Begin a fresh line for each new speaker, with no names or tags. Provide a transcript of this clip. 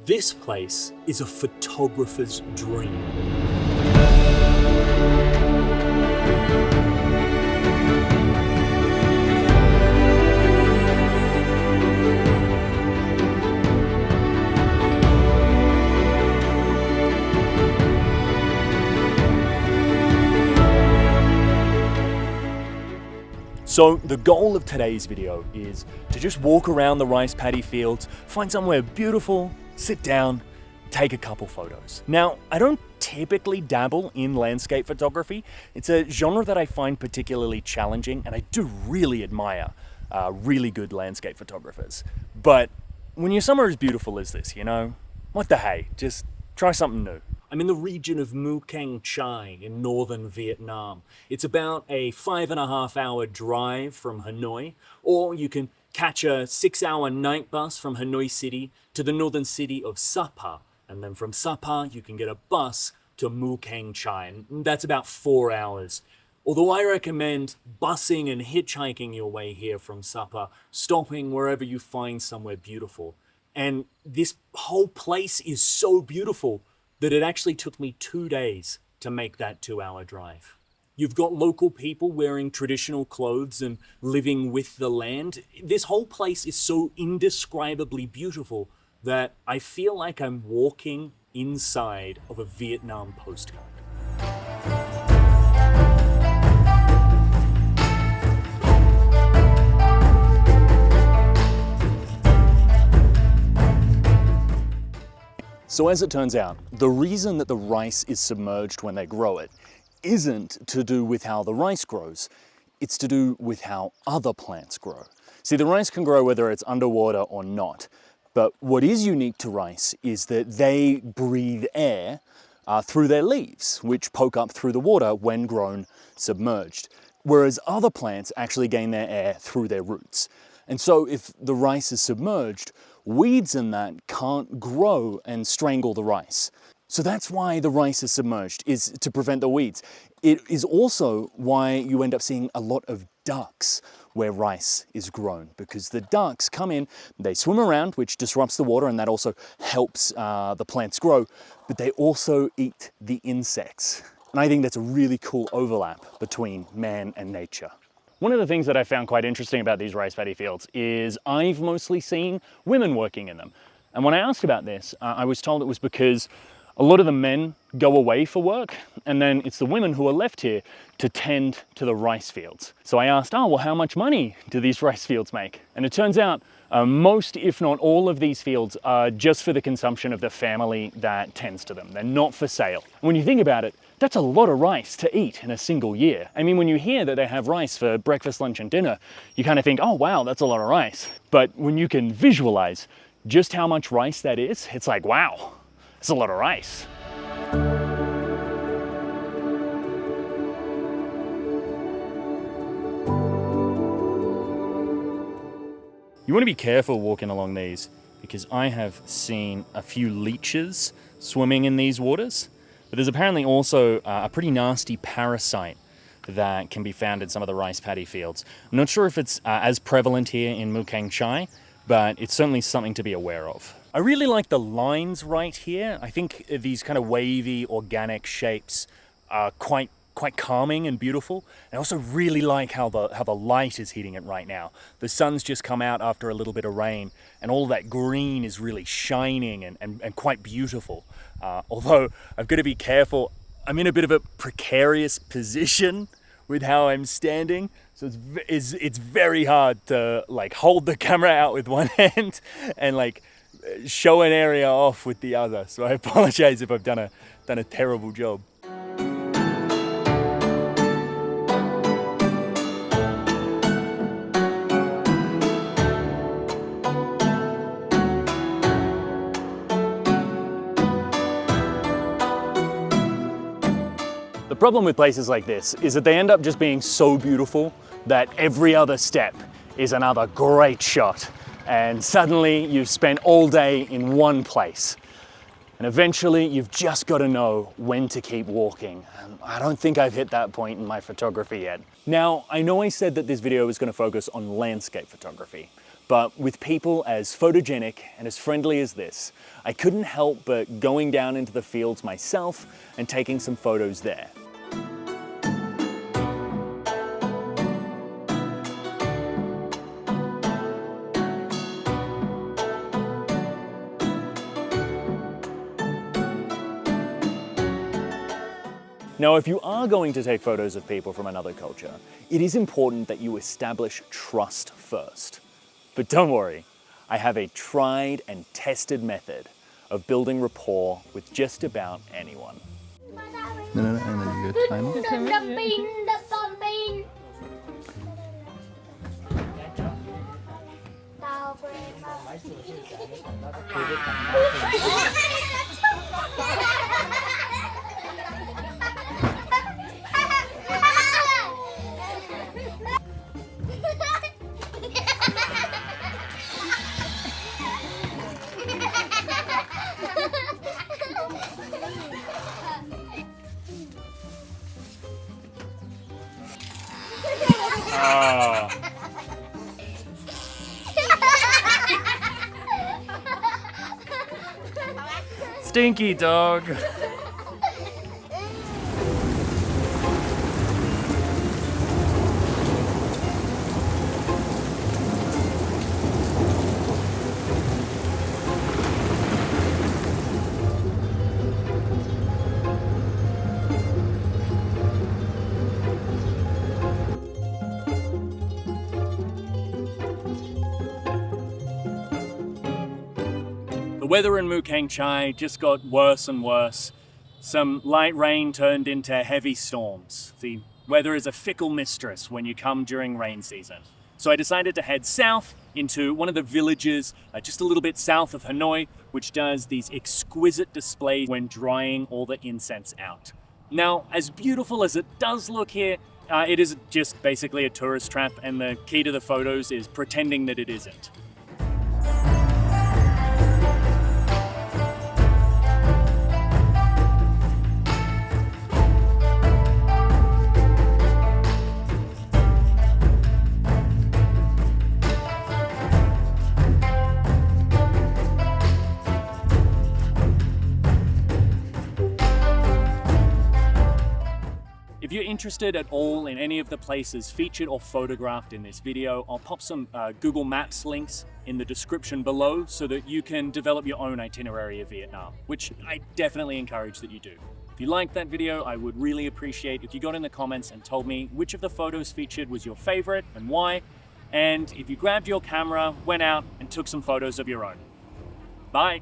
This place is a photographer's dream. So the goal of today's video is to just walk around the rice paddy fields, find somewhere beautiful, sit down, take a couple photos. Now, I don't typically dabble in landscape photography. It's a genre that I find particularly challenging, and I do really admire really good landscape photographers. But when your summer as beautiful as this, you know, what the hey, just try something new. I'm in the region of Cang in northern Vietnam. It's about a 5.5 hour drive from Hanoi, or you can catch a 6-hour night bus from Hanoi City to the northern city of Sapa. And then from Sapa, you can get a bus to Cang Chai, and that's about 4 hours. Although I recommend busing and hitchhiking your way here from Sapa, stopping wherever you find somewhere beautiful. And this whole place is so beautiful that it actually took me 2 days to make that 2-hour drive. You've got local people wearing traditional clothes and living with the land. This whole place is so indescribably beautiful that I feel like I'm walking inside of a Vietnam postcard. So as it turns out, the reason that the rice is submerged when they grow it isn't to do with how the rice grows, it's to do with how other plants grow. See, the rice can grow whether it's underwater or not, but what is unique to rice is that they breathe air through their leaves, which poke up through the water when grown submerged, whereas other plants actually gain their air through their roots. And so if the rice is submerged, weeds in that can't grow and strangle the rice. So that's why the rice is submerged, is to prevent the weeds. It is also why you end up seeing a lot of ducks where rice is grown, because the ducks come in, they swim around, which disrupts the water, and that also helps the plants grow, but they also eat the insects. And I think that's a really cool overlap between man and nature. One of the things that I found quite interesting about these rice paddy fields is I've mostly seen women working in them. And when I asked about this, I was told it was because a lot of the men go away for work, and then it's the women who are left here to tend to the rice fields. So I asked, oh, well, how much money do these rice fields make? And it turns out most, if not all of these fields are just for the consumption of the family that tends to them. They're not for sale. When you think about it, that's a lot of rice to eat in a single year. I mean, when you hear that they have rice for breakfast, lunch, and dinner, you kind of think, oh, wow, that's a lot of rice. But when you can visualize just how much rice that is, it's like, wow, that's a lot of rice. You want to be careful walking along these, because I have seen a few leeches swimming in these waters. But there's apparently also a pretty nasty parasite that can be found in some of the rice paddy fields. I'm not sure if it's as prevalent here in Cang Chai, but it's certainly something to be aware of. I really like the lines right here. I think these kind of wavy, organic shapes are quite calming and beautiful. I also really like how the light is hitting it right now. The sun's just come out after a little bit of rain, and all that green is really shining and quite beautiful. Although I've got to be careful, I'm in a bit of a precarious position with how I'm standing, so it's very hard to like hold the camera out with one hand and like show an area off with the other. So I apologize if I've done a terrible job. The problem with places like this is that they end up just being so beautiful that every other step is another great shot. And suddenly you've spent all day in one place. And eventually you've just got to know when to keep walking. And I don't think I've hit that point in my photography yet. Now, I know I said that this video was going to focus on landscape photography, But with people as photogenic and as friendly as this, I couldn't help but going down into the fields myself and taking some photos there. Now, if you are going to take photos of people from another culture, it is important that you establish trust first. But don't worry, I have a tried and tested method of building rapport with just about anyone.
And then you go timer.
Stinky dog. The weather in Mukang Chai just got worse and worse. Some light rain turned into heavy storms. The weather is a fickle mistress when you come during rain season. So I decided to head south into one of the villages just a little bit south of Hanoi, which does these exquisite displays when drying all the incense out. Now, as beautiful as it does look here, it is just basically a tourist trap, and the key to the photos is pretending that it isn't. If you're interested at all in any of the places featured or photographed in this video, I'll pop some Google Maps links in the description below so that you can develop your own itinerary of Vietnam, which I definitely encourage that you do. If you liked that video, I would really appreciate if you got in the comments and told me which of the photos featured was your favorite and why, and if you grabbed your camera, went out and took some photos of your own. Bye!